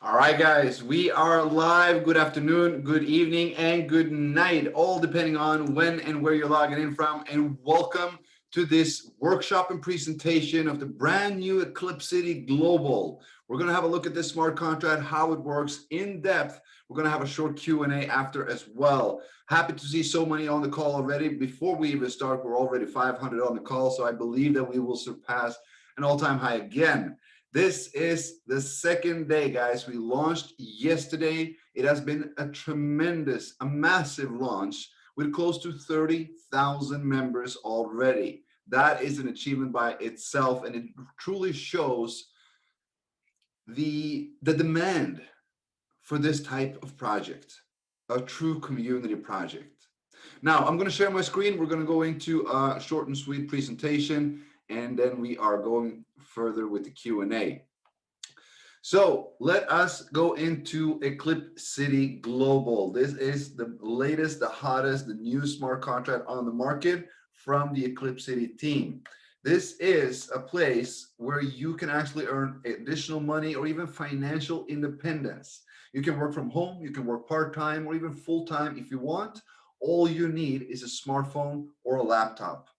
All right, guys, we are live. Good afternoon, good evening, and good night, all depending on when and where you're logging in from. And welcome to this workshop and presentation of the brand new Eclipsity Global. We're going to have a look at this smart contract, how it works in depth. We're going to have a short Q&A after as well. Happy to see so many on the call already. Before we even start, we're already 500 on the call, so I believe that we will surpass an all-time high again. This is the second day, guys. We launched yesterday. It has been a massive launch with close to 30,000 members already. That is an achievement by itself, and it truly shows the demand for this type of project, a true community project. Now, I'm going to share my screen. We're going to go into a short and sweet presentation, and then we are going further with the Q&A. So let us go into Eclipsity Global. This is the latest, the hottest, the new smart contract on the market from the Eclipsity team. This is a place where you can actually earn additional money or even financial independence. You can work from home, you can work part-time or even full-time if you want. All you need is a smartphone or a laptop.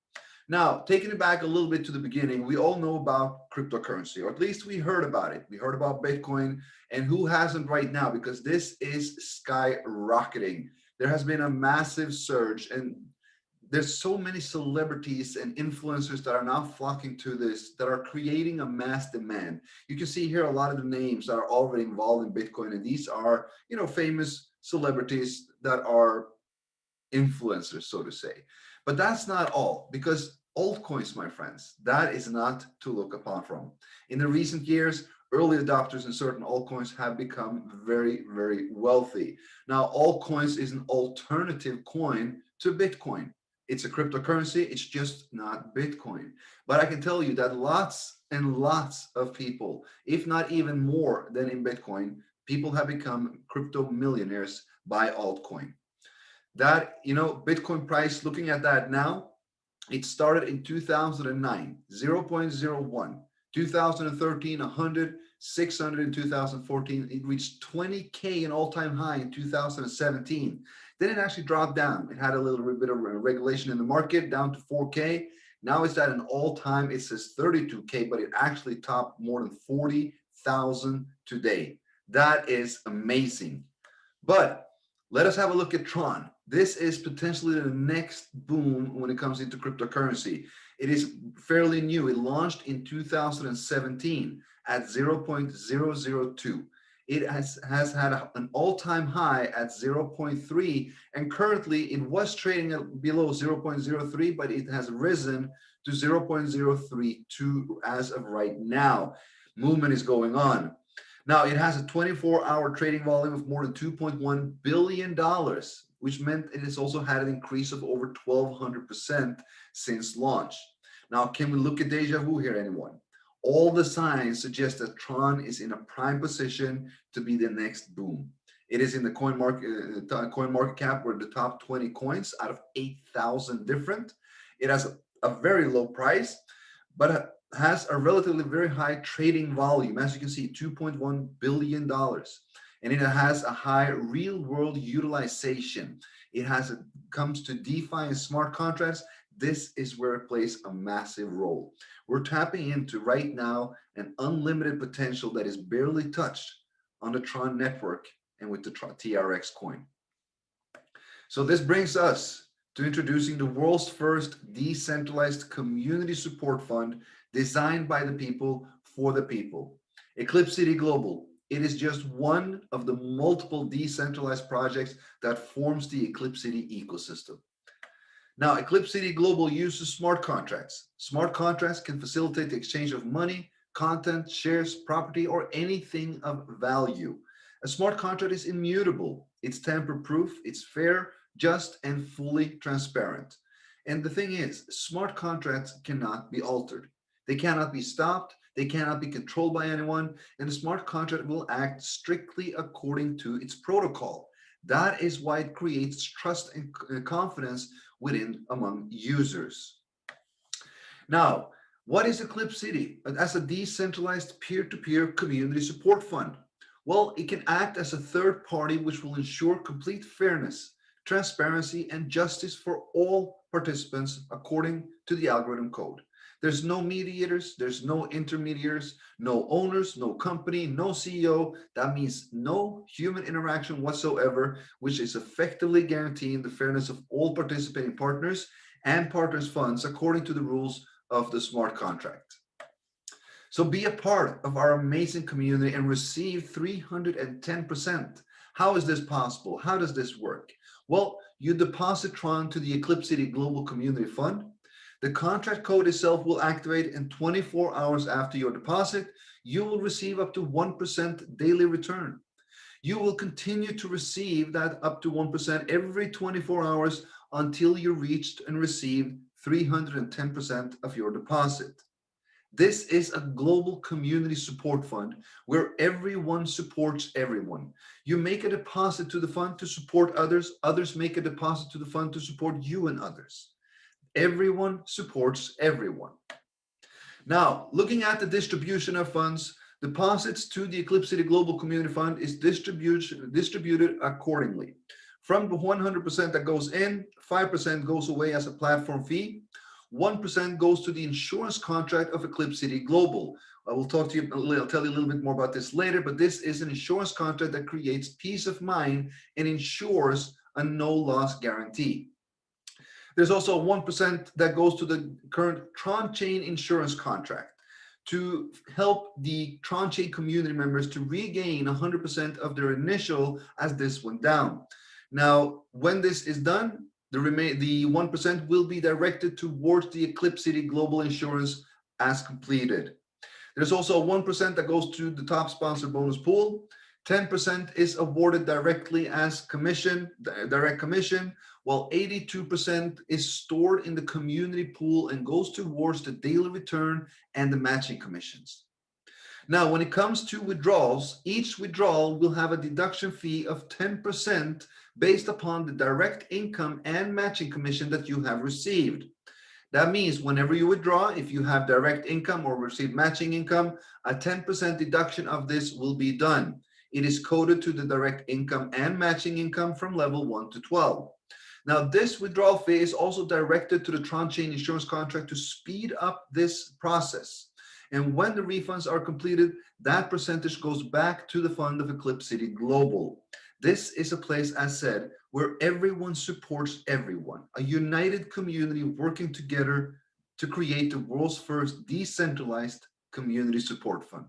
Now, taking it back a little bit to the beginning, we all know about cryptocurrency, or at least we heard about it. We heard about Bitcoin, and who hasn't right now? Because this is skyrocketing. There has been a massive surge, and there's so many celebrities and influencers that are now flocking to this, that are creating a mass demand. You can see here a lot of the names that are already involved in Bitcoin, and these are, famous celebrities that are influencers, so to say. But that's not all, because altcoins, my friends, that is not to look upon from. In the recent years, early adopters in certain altcoins have become very, very wealthy. Now, altcoins is an alternative coin to Bitcoin. It's a cryptocurrency, it's just not Bitcoin. But I can tell you that lots and lots of people, if not even more than in Bitcoin, people have become crypto millionaires by altcoin. That, Bitcoin price, looking at that now, it started in 2009, 0.01, 2013, 100, 600 in 2014. It reached 20K, an all-time high in 2017. Then it actually dropped down. It had a little bit of regulation in the market, down to 4K. Now it's at an all-time, it says 32K, but it actually topped more than 40,000 today. That is amazing. But let us have a look at Tron. This is potentially the next boom when it comes into cryptocurrency. It is fairly new. It launched in 2017 at 0.002. It has had an all-time high at 0.3, and currently it was trading at below 0.03, but it has risen to 0.032 as of right now. Movement is going on. Now, it has a 24-hour trading volume of more than $2.1 billion, which meant it has also had an increase of over 1,200% since launch. Now, can we look at deja vu here, anyone? All the signs suggest that Tron is in a prime position to be the next boom. It is in the coin market cap, where the top 20 coins out of 8,000 different. It has a very low price, but has a relatively very high trading volume. As you can see, $2.1 billion. And it has a high real world utilization. It comes to DeFi and smart contracts. This is where it plays a massive role. We're tapping into right now an unlimited potential that is barely touched on the Tron network and with the TRX coin. So this brings us to introducing the world's first decentralized community support fund designed by the people for the people. Eclipsity Global. It is just one of the multiple decentralized projects that forms the Eclipsity ecosystem. Now, Eclipsity Global uses smart contracts. Smart contracts can facilitate the exchange of money, content, shares, property, or anything of value. A smart contract is immutable. It's tamper-proof, it's fair, just, and fully transparent. And the thing is, smart contracts cannot be altered. They cannot be stopped. They cannot be controlled by anyone. And the smart contract will act strictly according to its protocol. That is why it creates trust and confidence among users. Now, what is Eclipsity? As a decentralized peer-to-peer community support fund. Well, it can act as a third party which will ensure complete fairness, transparency, and justice for all participants according to the algorithm code. There's no mediators, there's no intermediaries, no owners, no company, no CEO. That means no human interaction whatsoever, which is effectively guaranteeing the fairness of all participating partners and partners' funds according to the rules of the smart contract. So be a part of our amazing community and receive 310%. How is this possible? How does this work? Well, you deposit Tron to the Eclipsity Global Community Fund. The contract code itself will activate in 24 hours after your deposit. You will receive up to 1% daily return. You will continue to receive that up to 1% every 24 hours until you reached and received 310% of your deposit. This is a global community support fund where everyone supports everyone. You make a deposit to the fund to support others. Others make a deposit to the fund to support you and others. Everyone supports everyone. Now, looking at the distribution of funds, deposits to the Eclipsity Global Community Fund is distributed accordingly. From the 100% that goes in, 5% goes away as a platform fee. 1% goes to the insurance contract of Eclipsity Global. I will talk to you, I'll tell you a little bit more about this later, but this is an insurance contract that creates peace of mind and ensures a no loss guarantee. There's also 1% that goes to the current Tron Chain insurance contract to help the Tron Chain community members to regain 100% of their initial as this went down. Now, when this is done, the 1% will be directed towards the Eclipsity Global Insurance as completed. There's also 1% that goes to the top sponsor bonus pool. 10% is awarded directly as commission, direct commission, while 82% is stored in the community pool and goes towards the daily return and the matching commissions. Now, when it comes to withdrawals, each withdrawal will have a deduction fee of 10% based upon the direct income and matching commission that you have received. That means whenever you withdraw, if you have direct income or receive matching income, a 10% deduction of this will be done. It is coded to the direct income and matching income from level 1 to 12. Now, this withdrawal fee is also directed to the Tron Chain insurance contract to speed up this process. And when the refunds are completed, that percentage goes back to the fund of Eclipsity Global. This is a place, as said, where everyone supports everyone, a united community working together to create the world's first decentralized community support fund.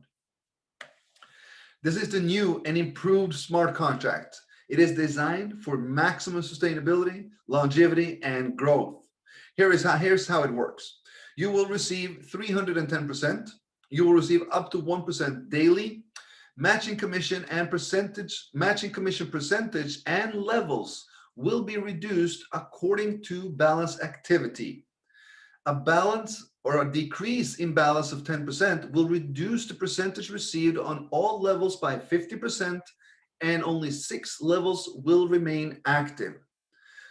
This is the new and improved smart contract. It is designed for maximum sustainability, longevity, and growth. Here's how it works. You will receive 310%. You will receive up to 1% daily. Matching commission percentage and levels will be reduced according to balance activity. A balance or a decrease in balance of 10% will reduce the percentage received on all levels by 50%, and only 6 levels will remain active.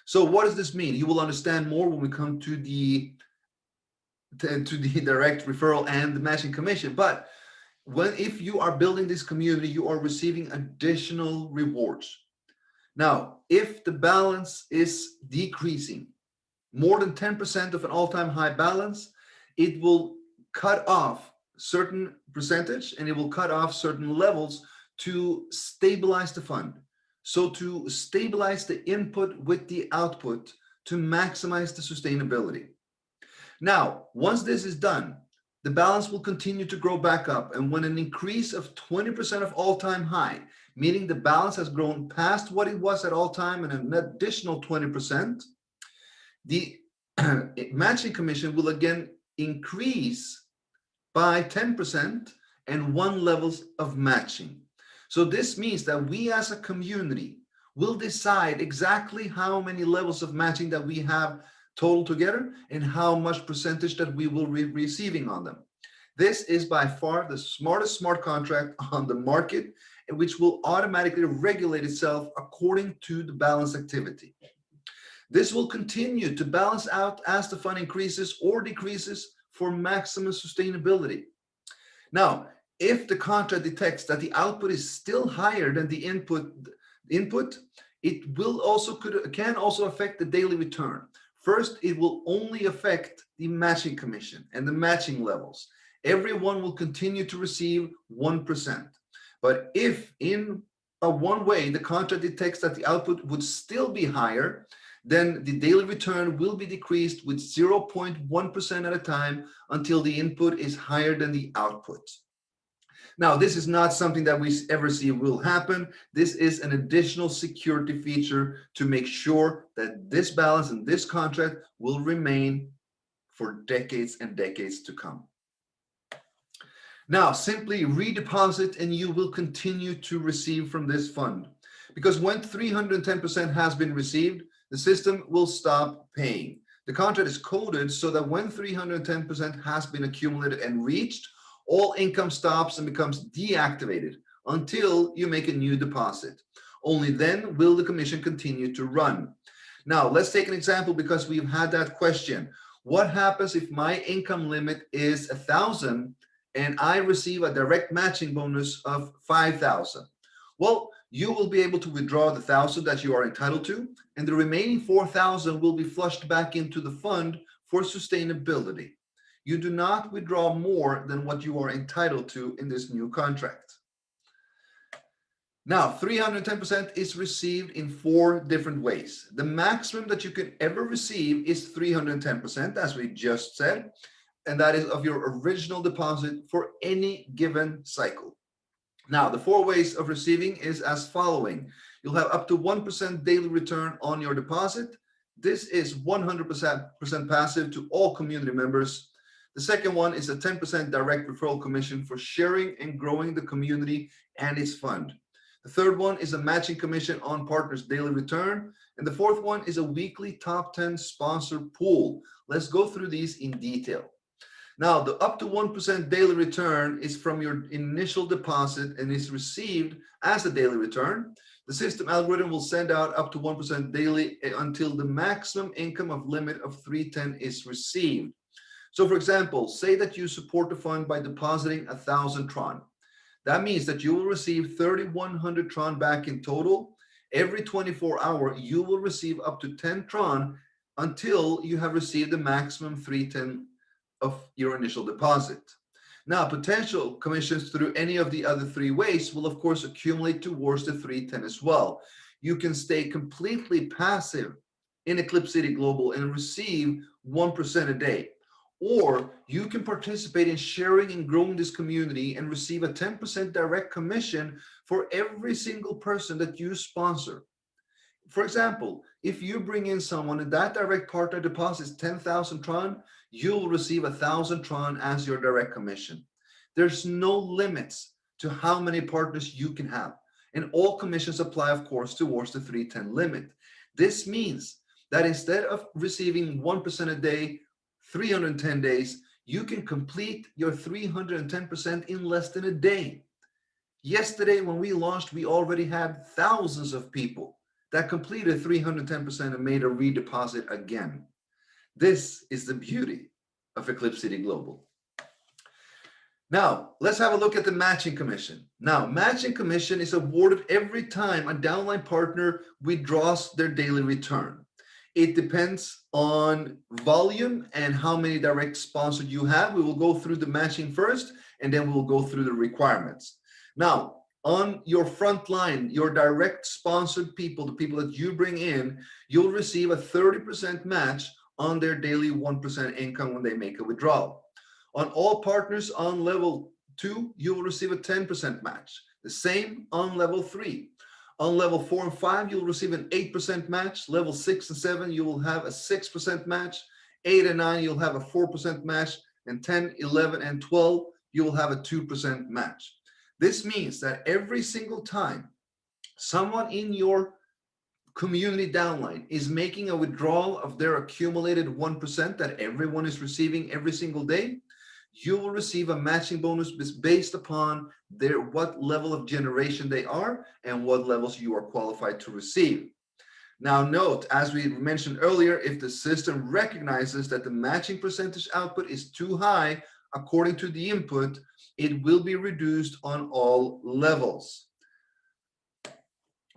So what does this mean? You will understand more when we come to the direct referral and the matching commission. But if you are building this community, you are receiving additional rewards. Now, if the balance is decreasing more than 10% of an all-time high balance, it will cut off certain percentage and it will cut off certain levels to stabilize the fund. So to stabilize the input with the output to maximize the sustainability. Now, once this is done, the balance will continue to grow back up. And when an increase of 20% of all-time high, meaning the balance has grown past what it was at all time and an additional 20%, the matching commission will again increase by 10% and 1 levels of matching. So this means that we as a community will decide exactly how many levels of matching that we have total together and how much percentage that we will be receiving on them. This is by far the smartest smart contract on the market, which will automatically regulate itself according to the balance activity. This will continue to balance out as the fund increases or decreases for maximum sustainability. Now, If the contract detects that the output is still higher than the input, it will also can also affect the daily return. First, it will only affect the matching commission and the matching levels. Everyone will continue to receive 1%. But if in one way the contract detects that the output would still be higher, then the daily return will be decreased with 0.1% at a time until the input is higher than the output. Now, this is not something that we ever see will happen. This is an additional security feature to make sure that this balance and this contract will remain for decades and decades to come. Now, simply redeposit and you will continue to receive from this fund. Because when 310% has been received, the system will stop paying. The contract is coded so that when 310% has been accumulated and reached, all income stops and becomes deactivated until you make a new deposit. Only then will the commission continue to run. Now, let's take an example because we've had that question. What happens if my income limit is 1,000 and I receive a direct matching bonus of 5,000? Well, you will be able to withdraw the 1,000 that you are entitled to, and the remaining 4,000 will be flushed back into the fund for sustainability. You do not withdraw more than what you are entitled to in this new contract. Now, 310% is received in 4 different ways. The maximum that you can ever receive is 310%, as we just said, and that is of your original deposit for any given cycle. Now, the 4 ways of receiving is as following. You'll have up to 1% daily return on your deposit. This is 100% passive to all community members. The second one is a 10% direct referral commission for sharing and growing the community and its fund. The third one is a matching commission on partners' daily return. And the fourth one is a weekly top 10 sponsor pool. Let's go through these in detail. Now, the up to 1% daily return is from your initial deposit and is received as a daily return. The system algorithm will send out up to 1% daily until the maximum income of limit of 310 is received. So for example, say that you support the fund by depositing 1,000 Tron. That means that you will receive 3,100 Tron back in total. Every 24 hours, you will receive up to 10 Tron until you have received the maximum 310 of your initial deposit. Now, potential commissions through any of the other 3 ways will of course accumulate towards the 310 as well. You can stay completely passive in Eclipsity Global and receive 1% a day. Or you can participate in sharing and growing this community and receive a 10% direct commission for every single person that you sponsor. For example, if you bring in someone and that direct partner deposits 10,000 Tron, you'll receive 1,000 Tron as your direct commission. There's no limits to how many partners you can have. And all commissions apply, of course, towards the 310 limit. This means that instead of receiving 1% a day, 310 days, you can complete your 310% in less than a day. Yesterday, when we launched, we already had thousands of people that completed 310% and made a redeposit again. This is the beauty of Eclipsity Global. Now, let's have a look at the matching commission. Now, matching commission is awarded every time a downline partner withdraws their daily return. It depends on volume and how many direct sponsors you have. We will go through the matching first, and then we'll go through the requirements. Now, on your front line, your direct sponsored people, the people that you bring in, you'll receive a 30% match on their daily 1% income when they make a withdrawal. On all partners on level 2, you will receive a 10% match. The same on level 3. On level 4 and 5, you'll receive an 8% match. Level 6 and 7, you will have a 6% match. 8 and 9, you'll have a 4% match. And 10, 11, and 12, you will have a 2% match. This means that every single time someone in your community downline is making a withdrawal of their accumulated 1% that everyone is receiving every single day, you will receive a matching bonus based upon what level of generation they are and what levels you are qualified to receive. Now note, as we mentioned earlier, if the system recognizes that the matching percentage output is too high, according to the input, it will be reduced on all levels.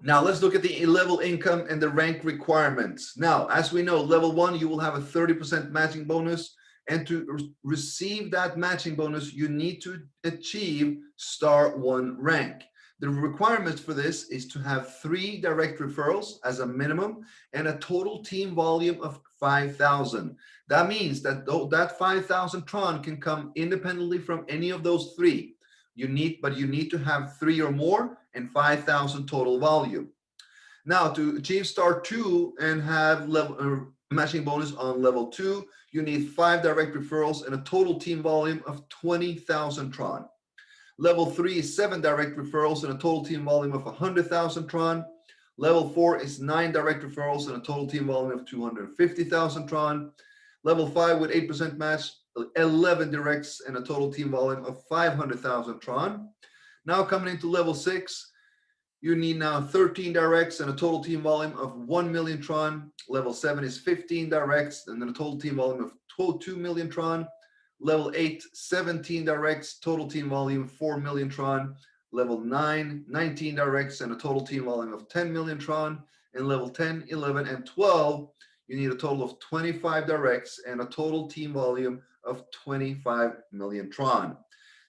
Now let's look at the level income and the rank requirements. Now, as we know, level 1, you will have a 30% matching bonus. And to receive that matching bonus, you need to achieve star 1 rank. The requirement for this is to have 3 direct referrals as a minimum and a total team volume of 5,000. That means that that 5,000 Tron can come independently from any of those 3. But you need to have 3 or more and 5,000 total volume. Now, to achieve star 2 and have matching bonus on level 2, you need 5 direct referrals and a total team volume of 20,000 Tron. Level 3 is 7 direct referrals and a total team volume of 100,000 Tron. Level 4 is 9 direct referrals and a total team volume of 250,000 Tron. Level 5 with 8% match, 11 directs and a total team volume of 500,000 Tron. Now coming into level 6, you need now 13 directs and a total team volume of 1 million Tron. Level 7 is 15 directs and then a total team volume of 2 million Tron. Level 8, 17 directs, total team volume 4 million Tron. Level 9, 19 directs and a total team volume of 10 million Tron. And level 10, 11, and 12, you need a total of 25 directs and a total team volume of 25 million Tron.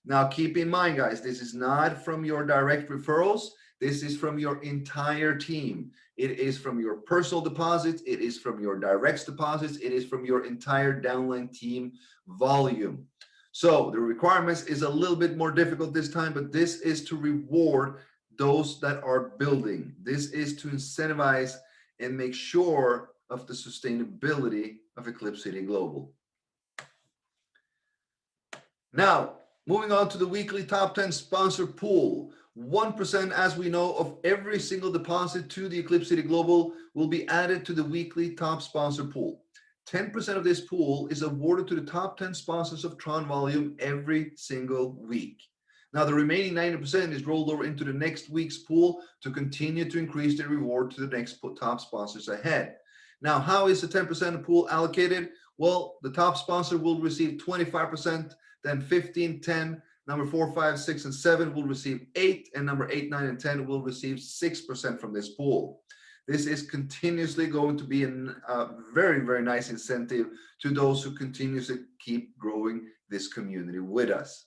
Now keep in mind, guys, this is not from your direct referrals. This is from your entire team. It is from your personal deposits. It is from your direct deposits. It is from your entire downline team volume. So the requirements is a little bit more difficult this time, but this is to reward those that are building. This is to incentivize and make sure of the sustainability of Eclipsity Global. Now, moving on to the weekly top 10 sponsor pool. 1%, as we know, of every single deposit to the Eclipsity Global will be added to the weekly top sponsor pool. 10% of this pool is awarded to the top 10 sponsors of Tron volume every single week. Now, the remaining 90% is rolled over into the next week's pool to continue to increase the reward to the next top sponsors ahead. Now, how is the 10% pool allocated? Well, the top sponsor will receive 25%, then 15, 10, number 4, 5, 6, and 7 will receive 8, and number 8, 9, and 10 will receive 6% from this pool. This is continuously going to be a very, very nice incentive to those who continue to keep growing this community with us.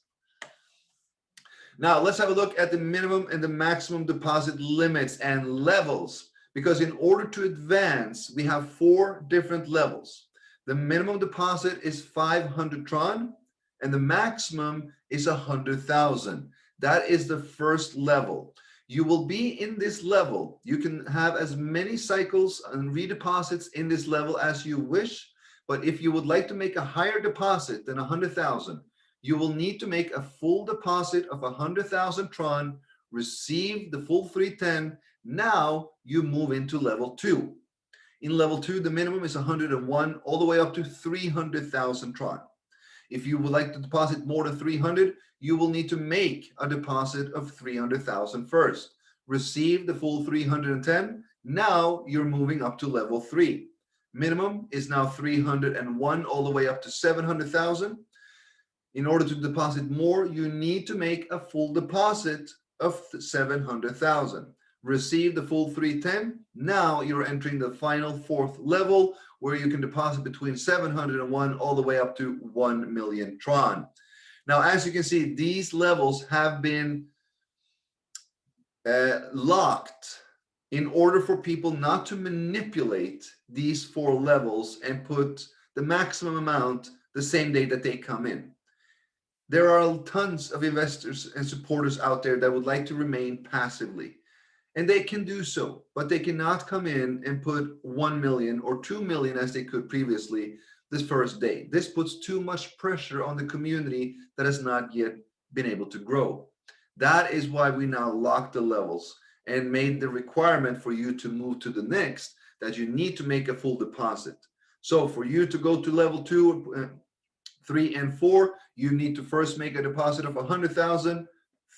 Now, let's have a look at the minimum and the maximum deposit limits and levels, because in order to advance, we have 4 different levels. The minimum deposit is 500 Tron, and the maximum is 100,000. That is the first level. You will be in this level. You can have as many cycles and redeposits in this level as you wish, but if you would like to make a higher deposit than 100,000, you will need to make a full deposit of 100,000 Tron, receive the full 310. Now you move into level 2. In level 2, the minimum is 101 all the way up to 300,000 Tron. If you would like to deposit more than 300, you will need to make a deposit of 300,000 first. Receive the full 310. Now you're moving up to level 3. Minimum is now 301 all the way up to 700,000. In order to deposit more, you need to make a full deposit of 700,000. Receive the full 310. Now you're entering the final 4th level, where you can deposit between 701 all the way up to 1 million Tron. Now, as you can see, these levels have been locked in order for people not to manipulate these 4 levels and put the maximum amount the same day that they come in. There are tons of investors and supporters out there that would like to remain passively. And they can do so, but they cannot come in and put 1 million or 2 million as they could previously this first day. This puts too much pressure on the community that has not yet been able to grow. That is why we now lock the levels and made the requirement for you to move to the next, that you need to make a full deposit. So for you to go to level 2, 3, and 4, you need to first make a deposit of 100,000,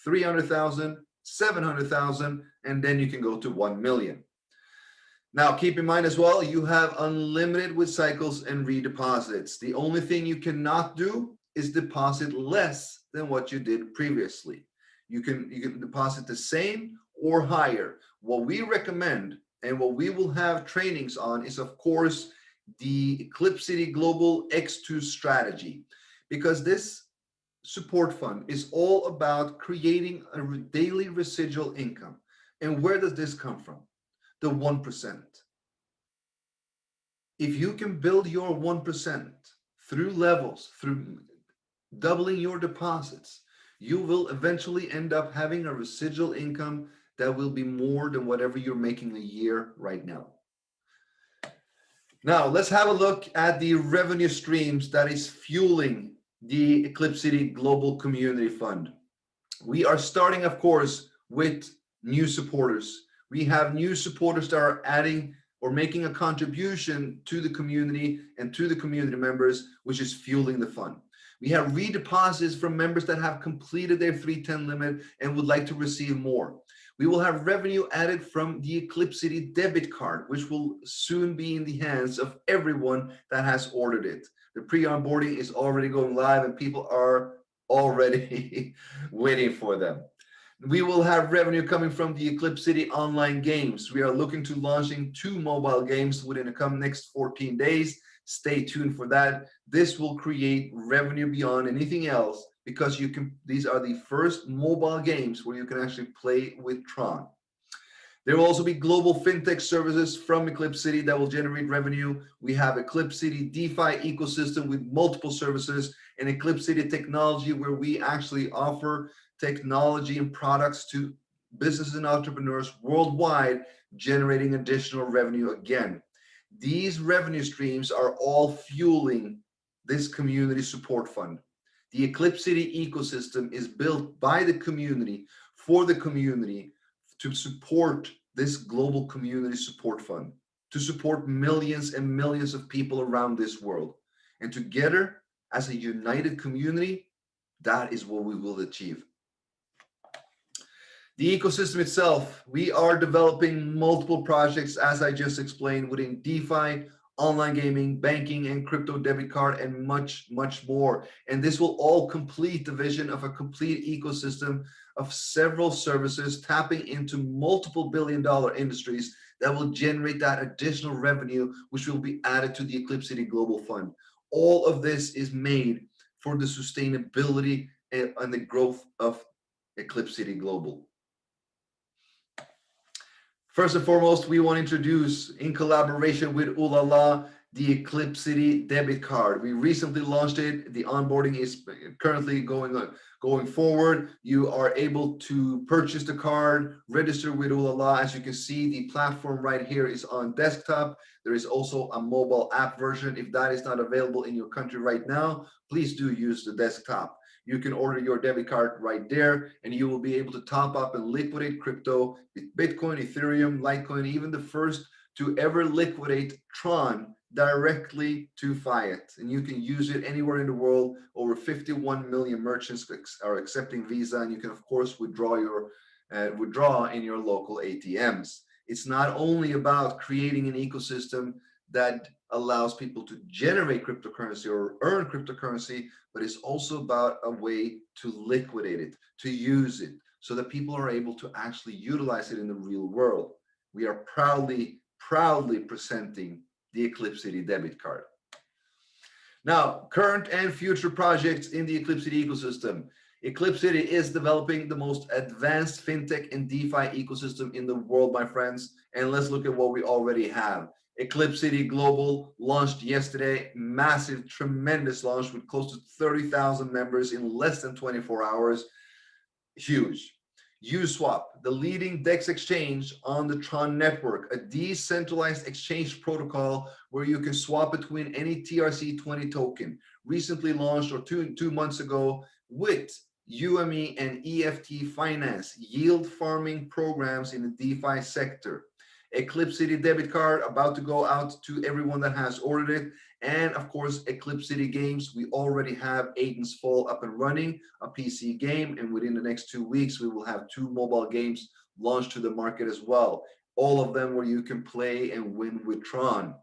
300,000, 700,000, and then you can go to 1 million. Now, keep in mind as well, you have unlimited with cycles and redeposits. The only thing you cannot do is deposit less than what you did previously. You can deposit the same or higher. What we recommend and what we will have trainings on is, of course, the Eclipsity Global X2 strategy, because this support fund is all about creating a daily residual income. And where does this come from? The 1%. If you can build your 1% through levels, through doubling your deposits, you will eventually end up having a residual income that will be more than whatever you're making a year right now. Now, let's have a look at the revenue streams that is fueling the Eclipsity Global Community Fund. We are starting, of course, with new supporters. We have new supporters that are adding or making a contribution to the community and to the community members, which is fueling the fund. We have redeposits from members that have completed their 310 limit and would like to receive more. We will have revenue added from the Eclipsity debit card, which will soon be in the hands of everyone that has ordered it. The pre-onboarding is already going live and people are already waiting for them. We will have revenue coming from the Eclipsity online games. We are looking to launching 2 mobile games within the next 14 days. Stay tuned for that. This will create revenue beyond anything else, because these are the first mobile games where you can actually play with Tron. There will also be global fintech services from Eclipsity that will generate revenue. We have Eclipsity DeFi ecosystem with multiple services, and Eclipsity technology, where we actually offer technology and products to businesses and entrepreneurs worldwide, generating additional revenue again. These revenue streams are all fueling this community support fund. The Eclipsity ecosystem is built by the community for the community to support this global community support fund, to support millions and millions of people around this world. And together, as a united community, that is what we will achieve. The ecosystem itself, we are developing multiple projects, as I just explained, within DeFi, online gaming, banking, and crypto debit card, and much, much more. And this will all complete the vision of a complete ecosystem of several services tapping into multiple billion-dollar industries that will generate that additional revenue, which will be added to the Eclipsity Global Fund. All of this is made for the sustainability and the growth of Eclipsity Global. First and foremost, we want to introduce, in collaboration with Ulala, the Eclipsity debit card. We recently launched it. The onboarding is currently going forward. You are able to purchase the card, register with Ulala. As you can see, the platform right here is on desktop. There is also a mobile app version. If that is not available in your country right now, please do use the desktop. You can order your debit card right there, and you will be able to top up and liquidate crypto with Bitcoin, Ethereum, Litecoin, even the first to ever liquidate Tron directly to Fiat. And you can use it anywhere in the world. Over 51 million merchants are accepting Visa, and you can, of course, withdraw in your local ATMs. It's not only about creating an ecosystem that allows people to generate cryptocurrency or earn cryptocurrency, but it's also about a way to liquidate it, to use it, so that people are able to actually utilize it in the real world. We are proudly presenting the Eclipsity debit card. Now, current and future projects in the Eclipsity ecosystem. Eclipsity is developing the most advanced fintech and DeFi ecosystem in the world, my friends. And let's look at what we already have. Eclipsity Global launched yesterday, massive, tremendous launch with close to 30,000 members in less than 24 hours. Huge. Uniswap, the leading DEX exchange on the Tron network, a decentralized exchange protocol where you can swap between any TRC20 token, recently launched or two months ago with UME and EFT finance, yield farming programs in the DeFi sector. Eclipsity debit card about to go out to everyone that has ordered it. And of course, Eclipsity games. We already have Aiden's Fall up and running, a PC game. And within the next 2 weeks, we will have 2 mobile games launched to the market as well. All of them where you can play and win with Tron.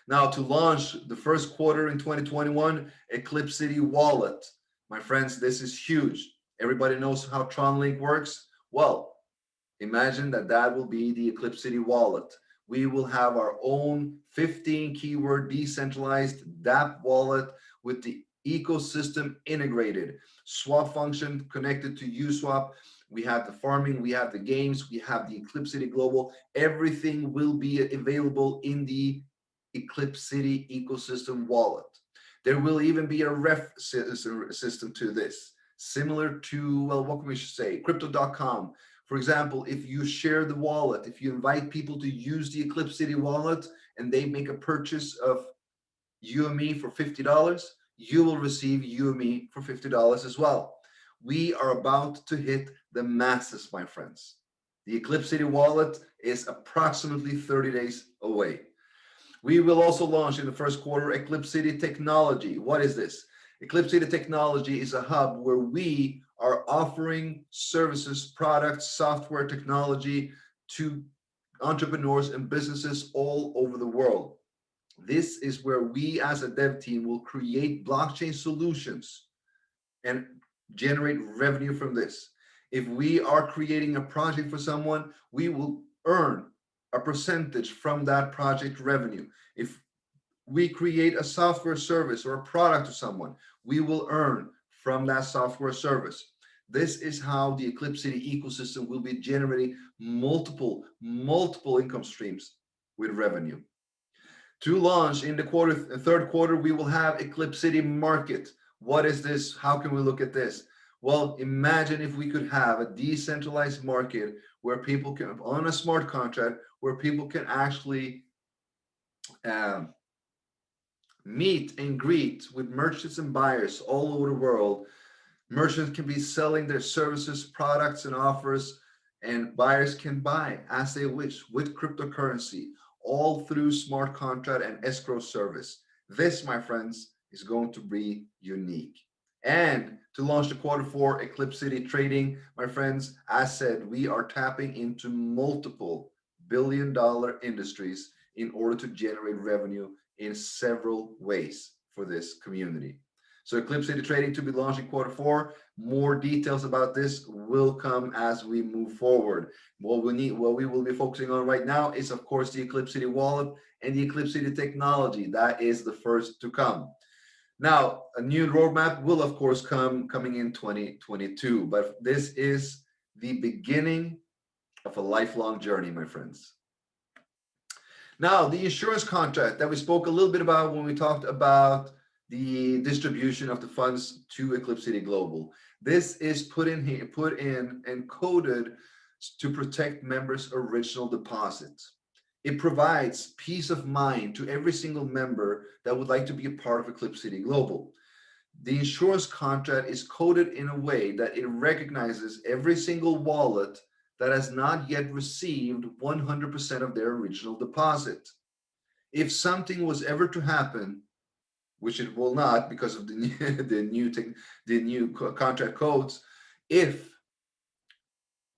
Now, to launch the first quarter in 2021, Eclipsity wallet. My friends, this is huge. Everybody knows how Tron Link works. Well, imagine that that will be the Eclipsity wallet. We will have our own 15 keyword decentralized DApp wallet with the ecosystem integrated. Swap function connected to Uswap. We have the farming, we have the games, we have the Eclipsity Global. Everything will be available in the Eclipsity ecosystem wallet. There will even be a ref system to this, similar to, well, what can we say, crypto.com. For example, if you share the wallet, if you invite people to use the Eclipsity wallet and they make a purchase of UME for $50, you will receive UME for $50 as well. We are about to hit the masses, my friends. The Eclipsity wallet is approximately 30 days away. We will also launch in the first quarter Eclipsity Technology. What is this? Eclipsity Technology is a hub where we are offering services, products, software, technology to entrepreneurs and businesses all over the world. This is where we as a dev team will create blockchain solutions and generate revenue from this. If we are creating a project for someone, we will earn a percentage from that project revenue. If we create a software service or a product to someone, we will earn from that software service. This is how the Eclipsity ecosystem will be generating multiple income streams with revenue. To launch in the third quarter, we will have Eclipsity Market. What is this? How can we look at this? Well, imagine if we could have a decentralized market where people can, on a smart contract, where people can actually meet and greet with merchants and buyers all over the world. Merchants can be selling their services, products, and offers, and buyers can buy as they wish with cryptocurrency, all through smart contract and escrow service. This, my friends, is going to be unique. And to launch the quarter four Eclipsity trading, my friends, as said, we are tapping into multiple billion-dollar industries in order to generate revenue in several ways for this community. So Eclipsity trading to be launched in quarter four. More details about this will come as we move forward. What we will be focusing on right now is, of course, the Eclipsity wallet and the Eclipsity technology. That is the first to come. Now, a new roadmap will, of course, coming in 2022, but this is the beginning of a lifelong journey, my friends. Now, the insurance contract that we spoke a little bit about when we talked about the distribution of the funds to Eclipsity Global. This is put in and coded to protect members' original deposits. It provides peace of mind to every single member that would like to be a part of Eclipsity Global. The insurance contract is coded in a way that it recognizes every single wallet that has not yet received 100% of their original deposit. If something was ever to happen, which it will not because of the new contract codes, if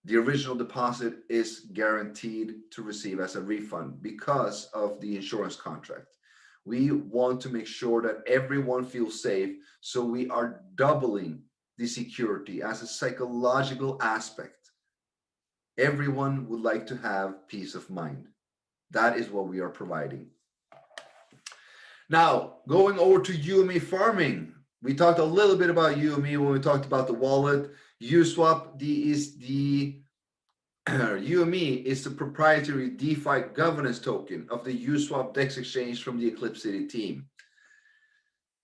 the original deposit is guaranteed to receive as a refund because of the insurance contract. We want to make sure that everyone feels safe, so we are doubling the security as a psychological aspect. Everyone would like to have peace of mind. That is what we are providing. Now, going over to UME farming. We talked a little bit about UME when we talked about the wallet. Uswap UME is the proprietary DeFi governance token of the Uswap DEX exchange from the Eclipsity team.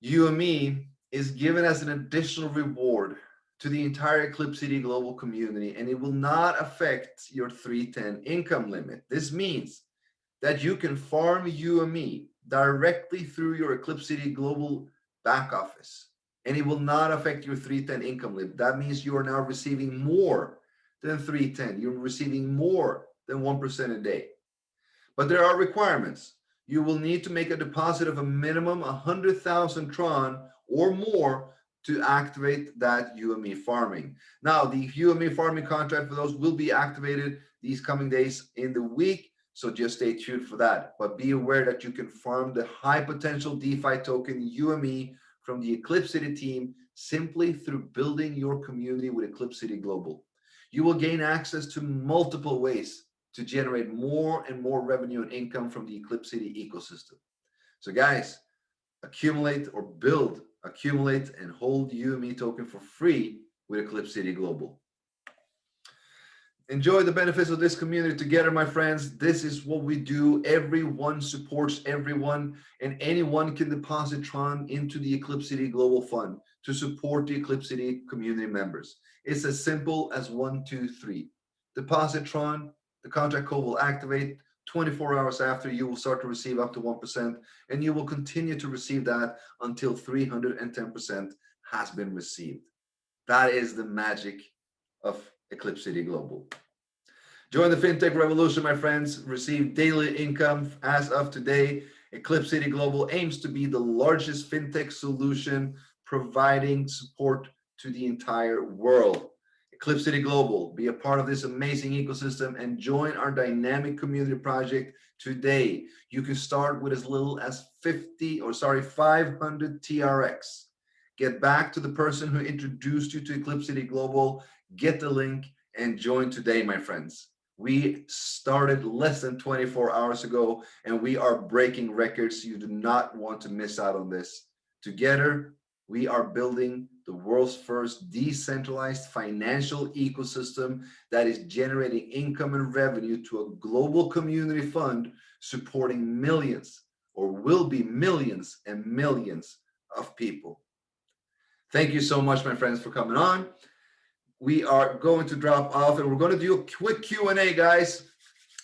UME is given as an additional reward to the entire Eclipsity global community, and it will not affect your 310 income limit. This means that you can farm UME directly through your Eclipsity global back office, and it will not affect your 310 income limit. That means you are now receiving more than 310. You're receiving more than 1% a day. But there are requirements. You will need to make a deposit of a minimum 100,000 Tron or more to activate that UME farming. Now, the UME farming contract for those will be activated these coming days in the week. So just stay tuned for that. But be aware that you can farm the high potential DeFi token UME from the Eclipsity team simply through building your community with Eclipsity Global. You will gain access to multiple ways to generate more and more revenue and income from the Eclipsity ecosystem. So guys, accumulate and hold UME token for free with Eclipsity Global. Enjoy the benefits of this community together, my friends. This is what we do. Everyone supports everyone, and anyone can deposit Tron into the Eclipsity Global Fund to support the Eclipsity community members. It's as simple as 1, 2, 3. Deposit Tron, the contract code will activate. 24 hours after, you will start to receive up to 1%, and you will continue to receive that until 310% has been received. That is the magic of Eclipsity Global. Join the fintech revolution, my friends. Receive daily income as of today. Eclipsity Global aims to be the largest fintech solution providing support to the entire world. Eclipsity Global, be a part of this amazing ecosystem and join our dynamic community project today. You can start with as little as 500 TRX. Get back to the person who introduced you to Eclipsity Global, get the link, and join today, my friends. We started less than 24 hours ago, and we are breaking records. You do not want to miss out on this. Together, we are building the world's first decentralized financial ecosystem that is generating income and revenue to a global community fund supporting millions, or will be millions and millions of people. Thank you so much, my friends, for coming on. We are going to drop off, and we're going to do a quick Q&A, guys.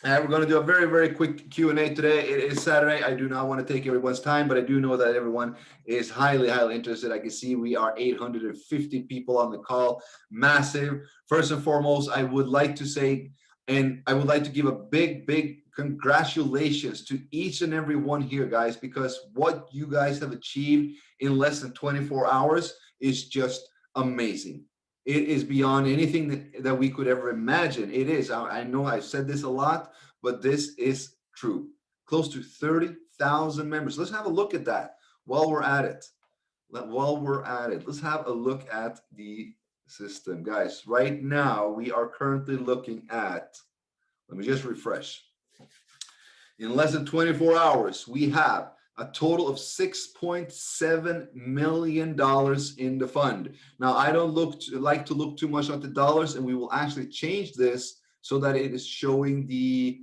We're going to do a very, very quick Q&A today. It is Saturday. I do not want to take everyone's time, but I do know that everyone is highly, highly interested. I can see we are 850 people on the call. Massive. First and foremost, I would like to say, and I would like to give a big, big congratulations to each and every one here, guys, because what you guys have achieved in less than 24 hours is just amazing. It is beyond anything that we could ever imagine. It is. I know I've said this a lot, but this is true. Close to 30,000 members. Let's have a look at that while we're at it. Let's have a look at the system. Guys, right now we are currently looking at, let me just refresh. In less than 24 hours, we have a total of $6.7 million in the fund. Now, I don't like to look too much at the dollars, and we will actually change this so that it is showing the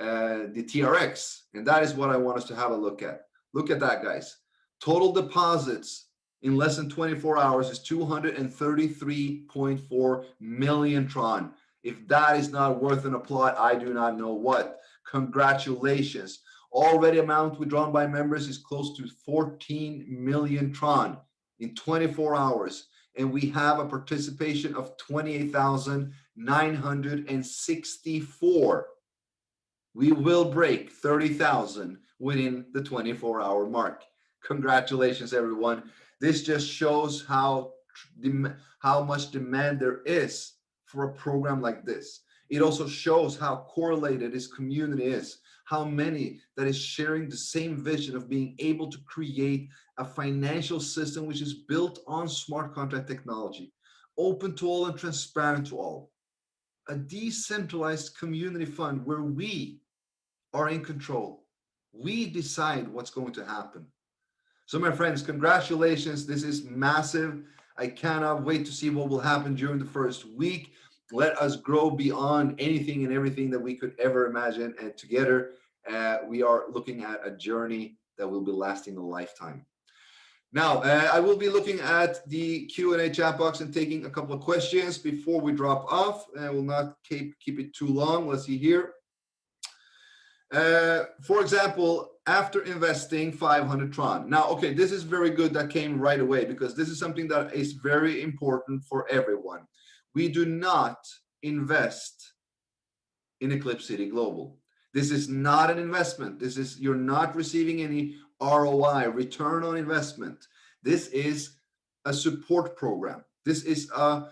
TRX, and that is what I want us to have a look at. Look at that, guys. Total deposits in less than 24 hours is 233.4 million Tron. If that is not worth an applaud, I do not know what. Congratulations. Already amount withdrawn by members is close to 14 million Tron in 24 hours. And we have a participation of 28,964. We will break 30,000 within the 24-hour mark. Congratulations, everyone. This just shows how much demand there is for a program like this. It also shows how correlated this community is, how many that is sharing the same vision of being able to create a financial system which is built on smart contract technology, open to all and transparent to all. A decentralized community fund where we are in control. We decide what's going to happen. So my friends, congratulations. This is massive. I cannot wait to see what will happen during the first week. Let us grow beyond anything and everything that we could ever imagine. And together, we are looking at a journey that will be lasting a lifetime. Now, I will be looking at the Q&A chat box and taking a couple of questions before we drop off. I will not keep it too long. Let's see here. For example, after investing 500 Tron. Now, okay, this is very good that came right away because this is something that is very important for everyone. We do not invest in Eclipsity Global. This is not an investment. You're not receiving any ROI, return on investment. This is a support program. This is a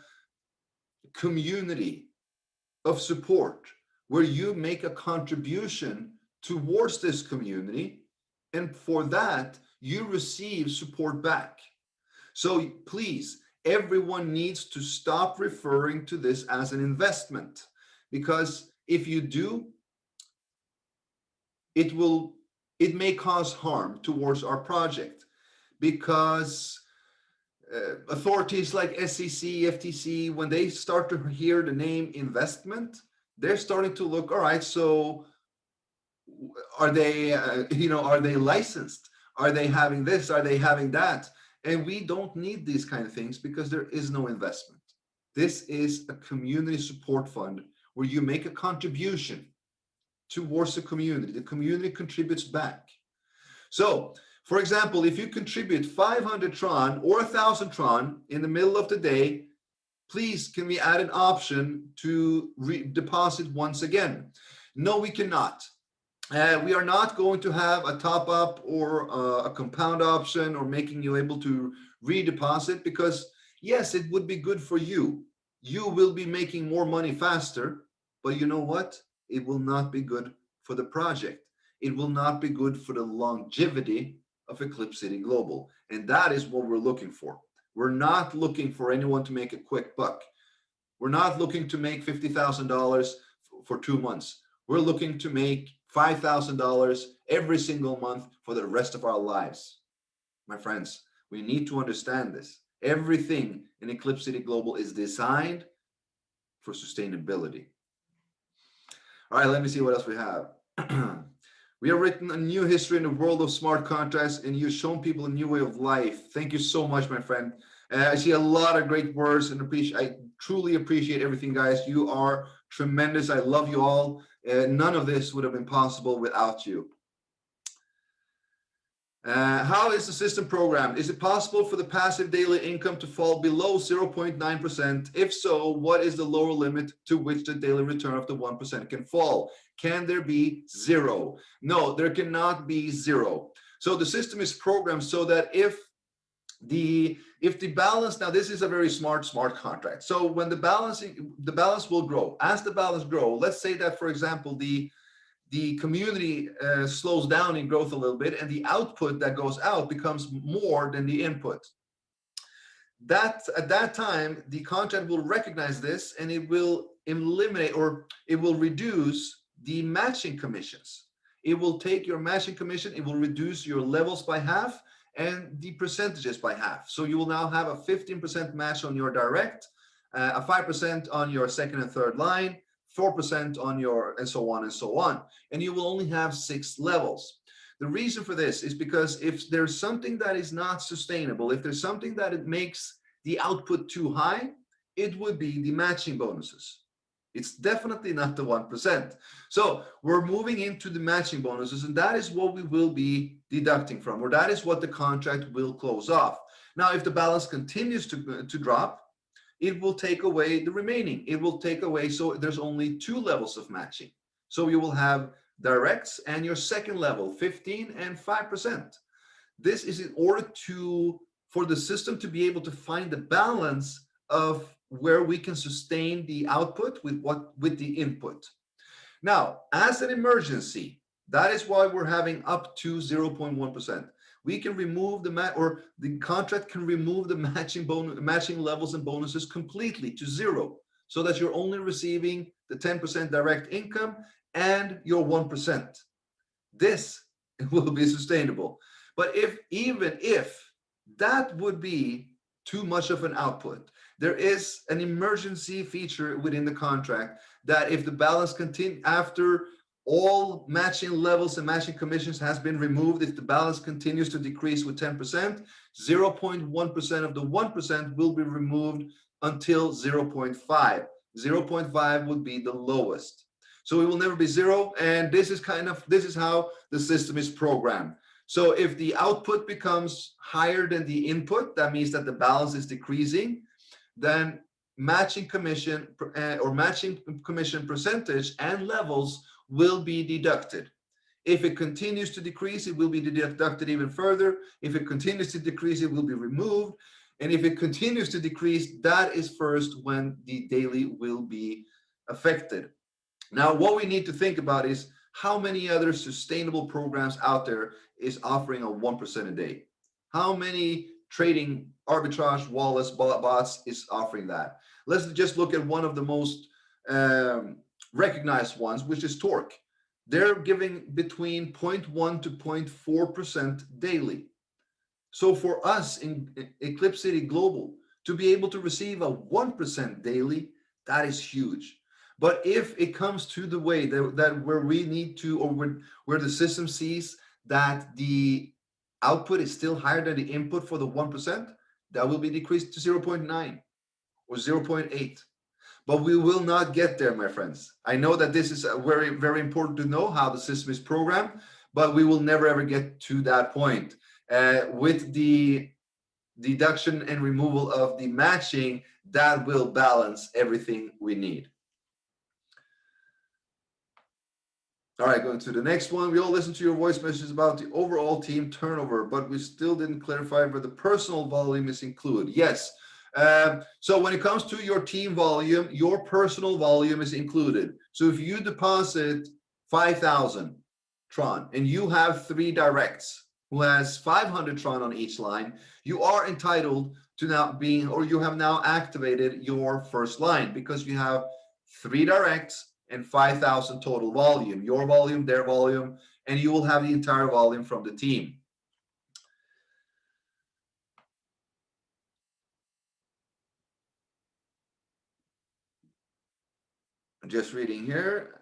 community of support where you make a contribution towards this community, and for that you receive support back. So please, everyone needs to stop referring to this as an investment, because if you do, it may cause harm towards our project, because authorities like SEC, FTC, when they start to hear the name investment, they're starting to look, all right, so are they, are they licensed? Are they having this? Are they having that? And we don't need these kind of things because there is no investment. This is a community support fund where you make a contribution towards the community contributes back. So, for example, if you contribute 500 Tron or 1,000 Tron in the middle of the day, please, can we add an option to deposit once again? No, we cannot. We are not going to have a top up or a compound option or making you able to redeposit, because yes, it would be good for you. You will be making more money faster, but you know what? It will not be good for the project. It will not be good for the longevity of Eclipsity Global. And that is what we're looking for. We're not looking for anyone to make a quick buck. We're not looking to make $50,000 for 2 months. We're looking to make $5,000 every single month for the rest of our lives. My friends, we need to understand this. Everything in Eclipsity Global is designed for sustainability. All right, let me see what else we have. We have written a new history in the world of smart contracts, and you've shown people a new way of life. Thank you so much, my friend. I see a lot of great words, and I truly appreciate everything, guys. You are tremendous. I love you all. None of this would have been possible without you. How is the system programmed? Is it possible for the passive daily income to fall below 0.9%? If so, what is the lower limit to which the daily return of the 1% can fall? Can there be zero? No, there cannot be zero. So the system is programmed so that if the balance, now this is a very smart contract. So when the balance will grow. As the balance grow, let's say that, for example, the community slows down in growth a little bit, and the output that goes out becomes more than the input. At that time, the contract will recognize this, and it will eliminate, or it will reduce the matching commissions. It will take your matching commission, it will reduce your levels by half and the percentages by half. So you will now have a 15% match on your direct, a 5% on your second and third line, 4% on your, and so on and so on. And you will only have 6 levels. The reason for this is because if there's something that is not sustainable, if there's something that it makes the output too high, it would be the matching bonuses. It's definitely not the 1%. So we're moving into the matching bonuses, and that is what we will be deducting from, or that is what the contract will close off. Now, if the balance continues to drop, it will take away the remaining. It will take away, so there's only 2 levels of matching. So you will have directs and your second level, 15 and 5%. This is in order for the system to be able to find the balance of where we can sustain the output with the input. Now, as an emergency, that is why we're having up to 0.1%. We can remove the contract can remove the matching levels and bonuses completely to 0, so that you're only receiving the 10% direct income and your 1%. This will be sustainable. But even if that would be too much of an output, there is an emergency feature within the contract that if the balance continues after all matching levels and matching commissions has been removed, if the balance continues to decrease with 10%, 0.1% of the 1% will be removed until 0.5. 0.5 would be the lowest. So it will never be 0, and this is how the system is programmed. So if the output becomes higher than the input, that means that the balance is decreasing, then matching commission or matching commission percentage and levels will be deducted. If it continues to decrease, it will be deducted even further. If it continues to decrease, it will be removed. And if it continues to decrease, that is first when the daily will be affected. Now, what we need to think about is how many other sustainable programs out there is offering a 1% a day? How many trading arbitrage wallets bots is offering that? Let's just look at one of the most um, recognized ones, which is Torque. They're giving between 0.1 to 0.4% daily. So for us in Eclipsity Global to be able to receive a 1% daily, that is huge. But if it comes to the way that where we need to, or where the system sees that the output is still higher than the input for the 1%, that will be decreased to 0.9 or 0.8. But we will not get there, my friends. I know that this is very, very important to know how the system is programmed, but we will never ever get to that point. With the deduction and removal of the matching, that will balance everything we need. All right, going to the next one. We all listened to your voice messages about the overall team turnover, but we still didn't clarify where the personal volume is included. Yes. So when it comes to your team volume, your personal volume is included. So if you deposit 5,000 Tron and you have 3 directs who has 500 Tron on each line, you are entitled to now being, or you have now activated your first line because you have 3 directs and 5,000 total volume, your volume, their volume, and you will have the entire volume from the team. I'm just reading here.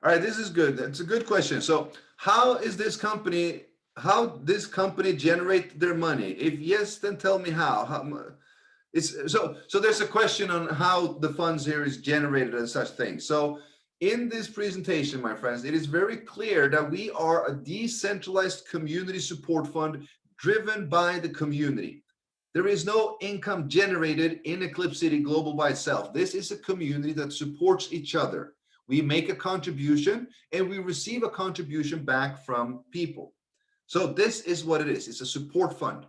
All right, this is good. That's a good question. So how this company generate their money? If yes, then tell me how it's so there's a question on how the funds here is generated and such things. So in this presentation, my friends, it is very clear that we are a decentralized community support fund driven by the community. There is no income generated in Eclipsity Global by itself. This is a community that supports each other. We make a contribution and we receive a contribution back from people. So this is what it is. It's a support fund.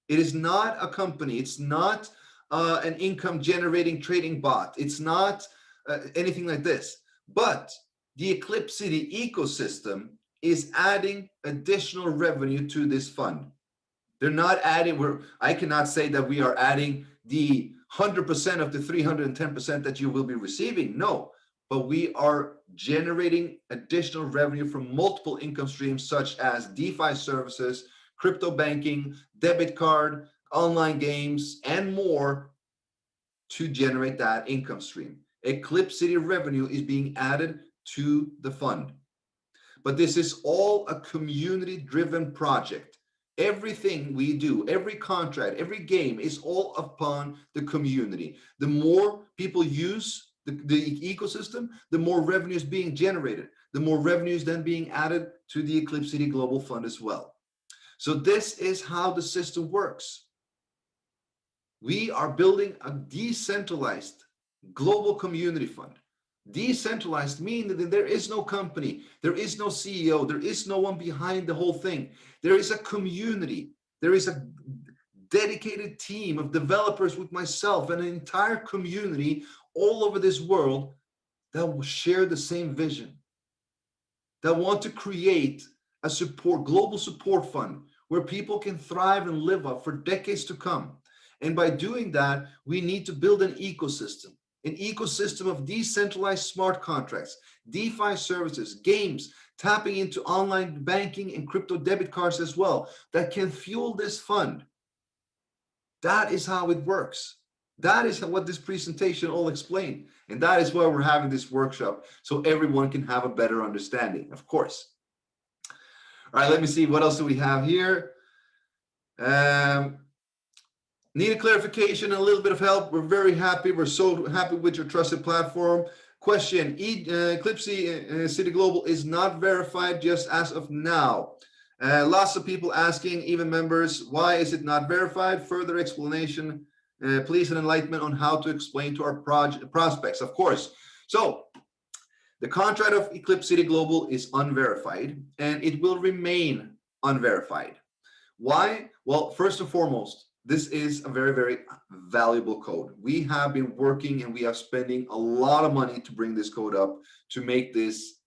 It is not a company. It's not an income generating trading bot. It's not anything like this. But the Eclipsity ecosystem is adding additional revenue to this fund. They're not adding, I cannot say that we are adding the 100% of the 310% that you will be receiving. No, but we are generating additional revenue from multiple income streams such as DeFi services, crypto banking, debit card, online games, and more to generate that income stream. Eclipsity revenue is being added to the fund. But this is all a community-driven project. Everything we do, every contract, every game is all upon the community. The more people use the ecosystem, the more revenue is being generated. The more revenue is then being added to the Eclipsity Global Fund as well. So this is how the system works. We are building a decentralized global community fund. Decentralized means that there is no company, there is no CEO, there is no one behind the whole thing. There is a community. There is a dedicated team of developers with myself and an entire community all over this world that will share the same vision, that want to create a global support fund where people can thrive and live up for decades to come. And by doing that, we need to build an ecosystem of decentralized smart contracts, DeFi services, games, tapping into online banking and crypto debit cards as well that can fuel this fund. That is how it works. That is what this presentation all explained. And that is why we're having this workshop, so everyone can have a better understanding, of course. All right, let me see. What else do we have here? Need a clarification and a little bit of help. We're very happy. We're so happy with your trusted platform. Question, Eclipsity Global is not verified just as of now. Lots of people asking, even members, why is it not verified? Further explanation, please, an enlightenment on how to explain to our prospects, of course. So the contract of Eclipsity Global is unverified and it will remain unverified. Why? Well, first and foremost, this is a very, very valuable code. We have been working and we are spending a lot of money to bring this code up to make this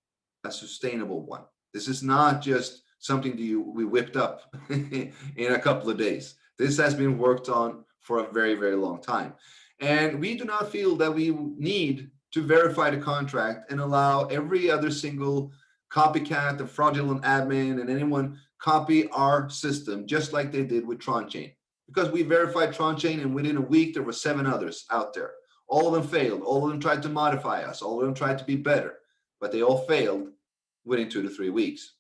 a sustainable one. This is not just something we whipped up in a couple of days. This has been worked on for a very, very long time. And we do not feel that we need to verify the contract and allow every other single copycat, the fraudulent admin, and anyone copy our system, just like they did with Tron Chain. Because we verified Tron Chain, and within a week, there were 7 others out there. All of them failed. All of them tried to modify us. All of them tried to be better. But they all failed within 2 to 3 weeks.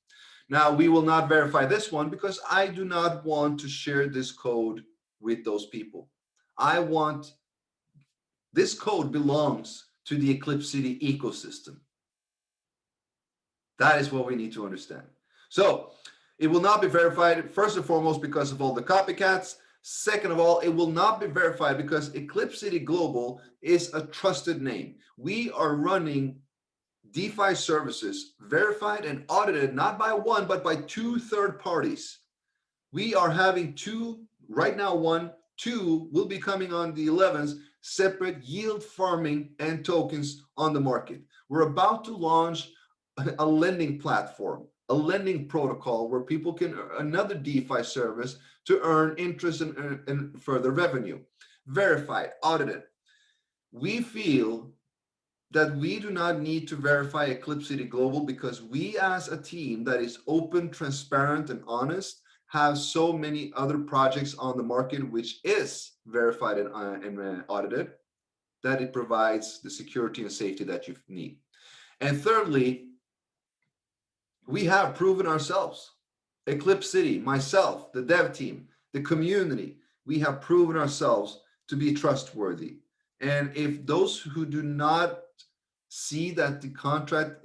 Now, we will not verify this one because I do not want to share this code with those people. This code belongs to the Eclipsity ecosystem. That is what we need to understand. So it will not be verified, first and foremost, because of all the copycats. Second of all, it will not be verified because Eclipsity Global is a trusted name. We are running DeFi services verified and audited, not by one, but by 2 third parties. We are having 2, right now 1, 2 will be coming on the 11th, separate yield farming and tokens on the market. We're about to launch a lending platform, a lending protocol where people can, another DeFi service to earn interest and further revenue. Verified, audited. We feel that we do not need to verify Eclipsity Global because we as a team that is open, transparent, and honest have so many other projects on the market which is verified and audited that it provides the security and safety that you need. And thirdly, we have proven ourselves. Eclipsity, myself, the dev team, the community, we have proven ourselves to be trustworthy. And if those who do not see that the contract,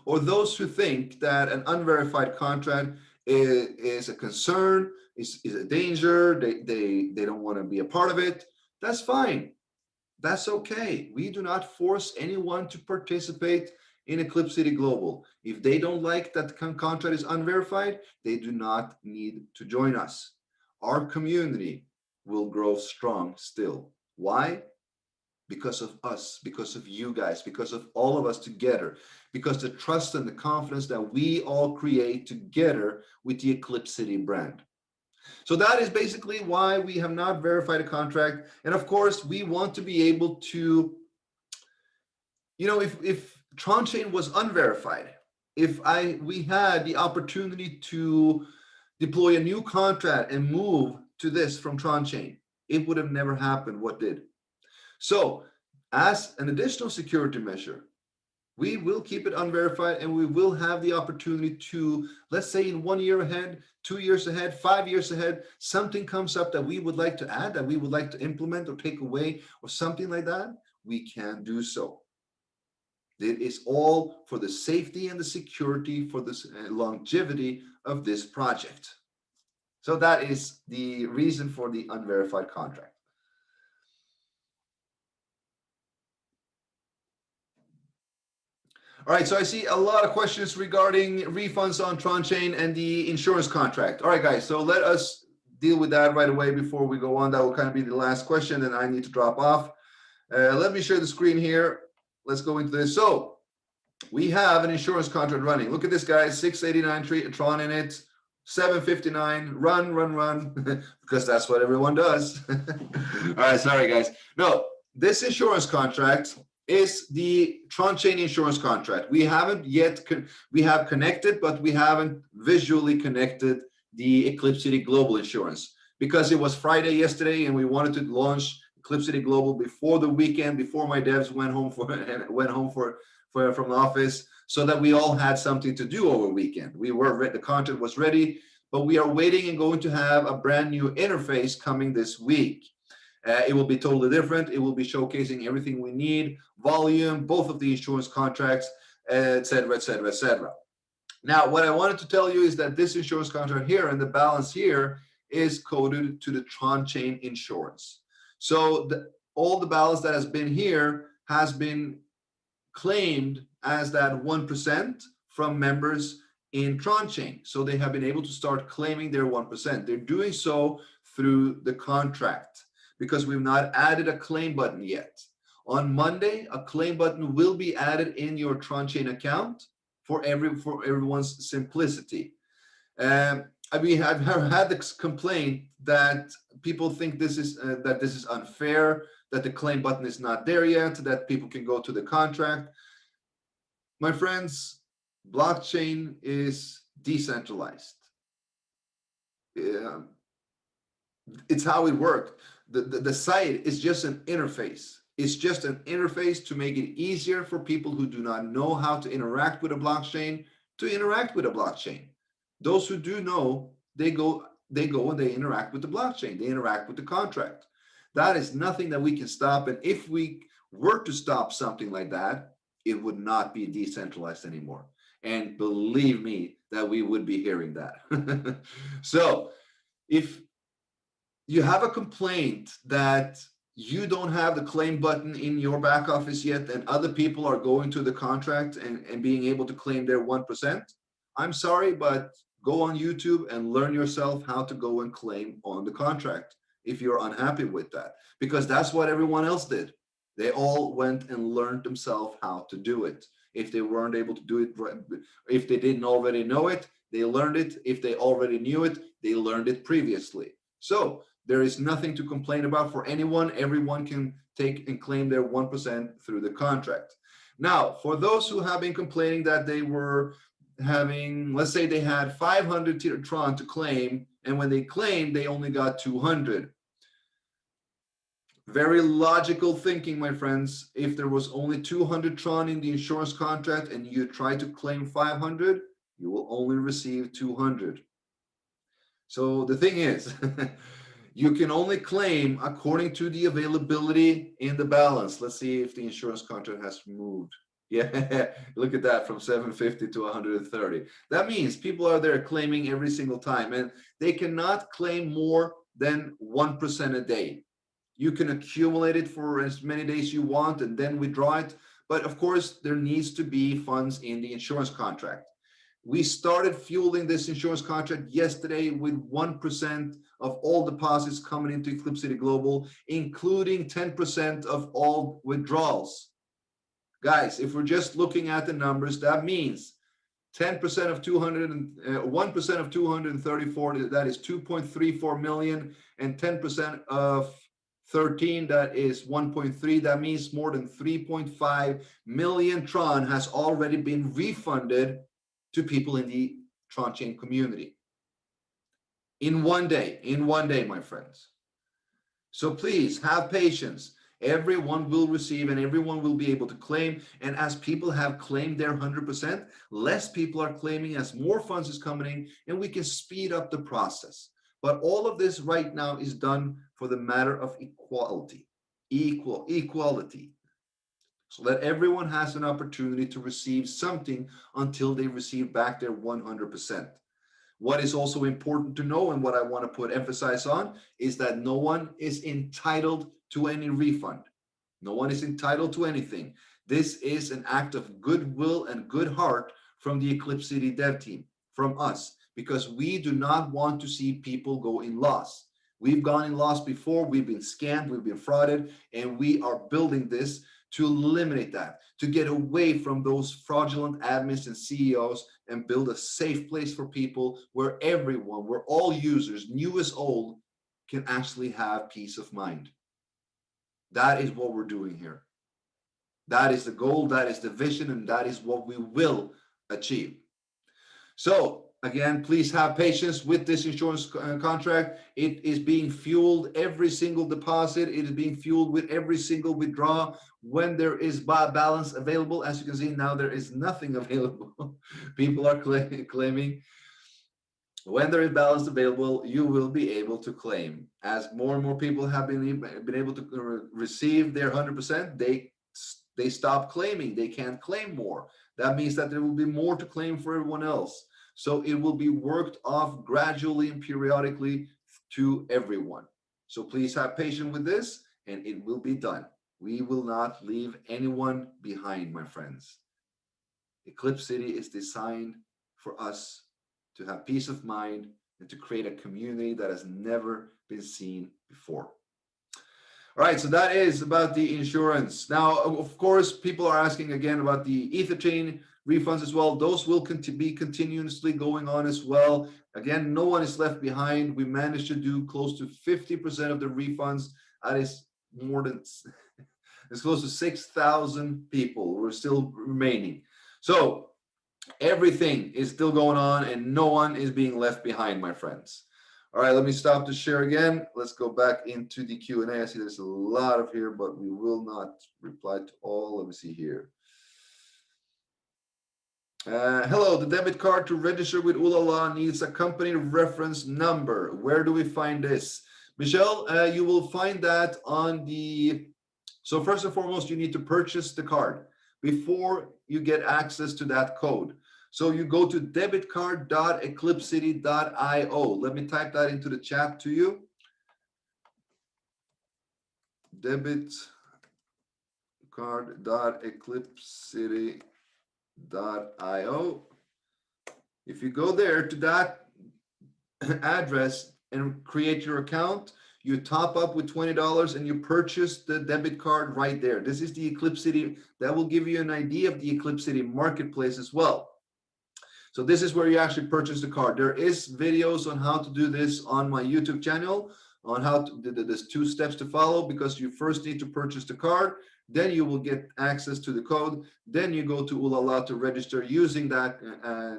or those who think that an unverified contract is a concern, is a danger, they don't want to be a part of it, that's fine. That's okay. We do not force anyone to participate in Eclipsity Global. If they don't like that the contract is unverified, they do not need to join us. Our community will grow strong still. Why? Because of us, because of you guys, because of all of us together, because the trust and the confidence that we all create together with the Eclipsity brand. So that is basically why we have not verified a contract. And of course, we want to be able to, if Tron Chain was unverified, if we had the opportunity to deploy a new contract and move to this from Tron Chain, it would have never happened. What did? So as an additional security measure, we will keep it unverified and we will have the opportunity to, let's say in 1 year ahead, 2 years ahead, 5 years ahead, something comes up that we would like to add, that we would like to implement or take away or something like that, we can do so. It is all for the safety and the security, for the longevity of this project. So that is the reason for the unverified contract. All right, so I see a lot of questions regarding refunds on Tron Chain and the insurance contract. All right, guys, so let us deal with that right away before we go on. That will kind of be the last question, and I need to drop off. Let me share the screen here. Let's go into this. So we have an insurance contract running. Look at this, guys, 689 Tron in it, 759, run, because that's what everyone does. All right, sorry, guys. No, this insurance contract is the Tron Chain insurance contract. We haven't yet, we have connected, but we haven't visually connected the Eclipsity Global insurance because it was Friday yesterday and we wanted to launch Eclipsity Global before the weekend, before my devs went home from the office, so that we all had something to do over the weekend. The content was ready, but we are waiting and going to have a brand new interface coming this week. It will be totally different. It will be showcasing everything we need, volume, both of the insurance contracts, et cetera, et cetera, et cetera. Now, what I wanted to tell you is that this insurance contract here and the balance here is coded to the Tron Chain insurance. So all the balance that has been here has been claimed as that 1% from members in Tron Chain. So they have been able to start claiming their 1%. They're doing so through the contract because we've not added a claim button yet. On Monday, a claim button will be added in your Tron chain account for everyone's simplicity. I mean, I've had this complaint that people think this is unfair, that the claim button is not there yet, that people can go to the contract. My friends, blockchain is decentralized. Yeah, it's how it worked. The site is just an interface. It's just an interface to make it easier for people who do not know how to interact with a blockchain to interact with a blockchain. Those who do know, they go and they interact with the blockchain. They interact with the contract. That is nothing that we can stop. And if we were to stop something like that, it would not be decentralized anymore. And believe me, that we would be hearing that. So if you have a complaint that you don't have the claim button in your back office yet, and other people are going to the contract and being able to claim their 1%, I'm sorry, but go on YouTube and learn yourself how to go and claim on the contract if you're unhappy with that, because that's what everyone else did. They all went and learned themselves how to do it. If they weren't able to do it, if they didn't already know it, they learned it. If they already knew it, they learned it previously. So there is nothing to complain about for anyone. Everyone can take and claim their 1% through the contract. Now, for those who have been complaining that they were having, let's say they had 500 Tron to claim, and when they claimed, they only got 200. Very logical thinking, my friends. If there was only 200 Tron in the insurance contract and you try to claim 500, you will only receive 200. So the thing is, you can only claim according to the availability in the balance. Let's see if the insurance contract has moved. Yeah, look at that, from 750 to 130. That means people are there claiming every single time, and they cannot claim more than 1% a day. You can accumulate it for as many days you want and then withdraw it. But of course, there needs to be funds in the insurance contract. We started fueling this insurance contract yesterday with 1% of all deposits coming into Eclipsity Global, including 10% of all withdrawals. Guys, if we're just looking at the numbers, that means 10% of 200 and 1% of 234, that is 2.34 million, and 10% of 13, that is 1.3. That means more than 3.5 million Tron has already been refunded to people in the Tron chain community in one day, my friends. So please have patience. Everyone will receive and everyone will be able to claim. And as people have claimed their 100%, less people are claiming as more funds is coming in, and we can speed up the process. But all of this right now is done for the matter of equality, equality, so that everyone has an opportunity to receive something until they receive back their 100%. What is also important to know, and what I want to put emphasis on, is that no one is entitled to any refund. No one is entitled to anything. This is an act of goodwill and good heart from the Eclipsity dev team, from us, because we do not want to see people go in loss. We've gone in loss before, we've been scammed, we've been frauded, and we are building this to eliminate that, to get away from those fraudulent admins and CEOs and build a safe place for people where everyone, where all users, new as old, can actually have peace of mind. That is what we're doing here. That is the goal, that is the vision, and that is what we will achieve. So again, please have patience with this insurance contract. It is being fueled every single deposit. It is being fueled with every single withdrawal. When there is balance available, as you can see now, there is nothing available. People are claiming. When there is balance available, you will be able to claim. As more and more people have been able to receive their 100%, they stop claiming. They can't claim more. That means that there will be more to claim for everyone else. So it will be worked off gradually and periodically to everyone. So please have patience with this, and it will be done. We will not leave anyone behind, my friends. Eclipsity is designed for us to have peace of mind and to create a community that has never been seen before. All right, so that is about the insurance. Now, of course, people are asking again about the Etherchain refunds as well. Those will be continuously going on as well. Again, no one is left behind. We managed to do close to 50% of the refunds. That is more than, it's close to 6,000 people who are still remaining. So everything is still going on and no one is being left behind, my friends. All right, let me stop the share again. Let's go back into the Q&A. I see there's a lot of here, but we will not reply to all. Let me see here. Hello, the debit card to register with Ulala needs a company reference number. Where do we find this? Michelle, you will find that on the, so first and foremost, you need to purchase the card before you get access to that code. So you go to debitcard.eclipsity.io. Let me type that into the chat to you. Debitcard.eclipsity.io. If you go there to that address and create your account, you top up with $20 and you purchase the debit card right there. This is the Eclipsity. That will give you an idea of the Eclipsity marketplace as well. So this is where you actually purchase the card. There is videos on how to do this on my YouTube channel, on how to, there's 2 steps to follow, because you first need to purchase the card, then you will get access to the code, then you go to Ulala to register using that,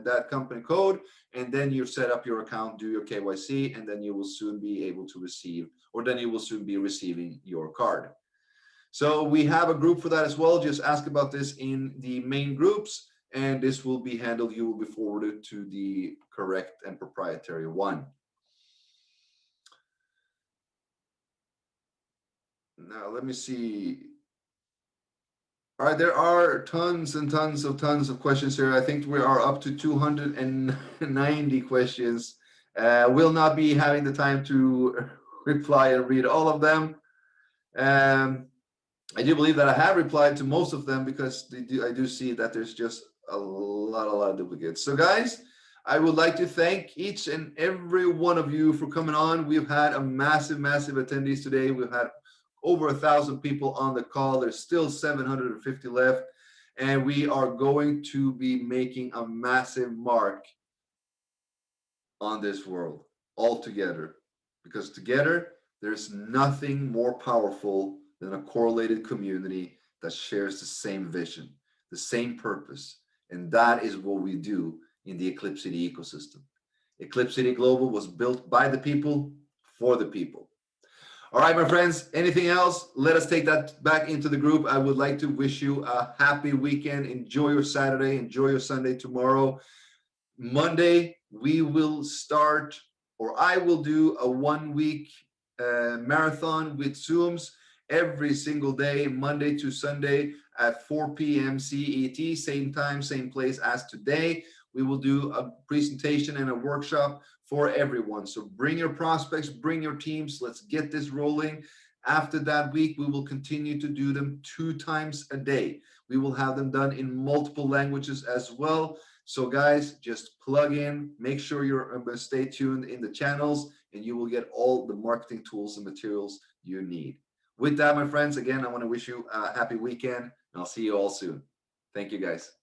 that company code, and then you set up your account, do your KYC, and then you will soon be able to receive, or then you will soon be receiving your card. So we have a group for that as well. Just ask about this in the main groups, and this will be handled. You will be forwarded to the correct and proprietary one. Now, let me see. All right, there are tons and tons of questions here. I think we are up to 290 questions. We'll not be having the time to reply and read all of them. I do believe that I have replied to most of them, because I do see that there's just a lot of duplicates. So guys, I would like to thank each and every one of you for coming on. We've had a massive attendees today. We've had over 1,000 people on the call. There's still 750 left, and we are going to be making a massive mark on this world all together, because together there's nothing more powerful than a correlated community that shares the same vision, the same purpose, and that is what we do in the Eclipsity ecosystem. Eclipsity Global was built by the people, for the people. All right, my friends, anything else? Let us take that back into the group. I would like to wish you a happy weekend. Enjoy your Saturday, enjoy your Sunday tomorrow. Monday, we will start, or I will do a 1-week marathon with Zooms every single day, Monday to Sunday at 4 p.m. CET, same time, same place as today. We will do a presentation and a workshop for everyone. So bring your prospects, bring your teams. Let's get this rolling. After that week, we will continue to do them 2 times a day. We will have them done in multiple languages as well. So guys, just plug in, make sure you're stay tuned in the channels, and you will get all the marketing tools and materials you need. With that, my friends, again, I want to wish you a happy weekend, and I'll see you all soon. Thank you, guys.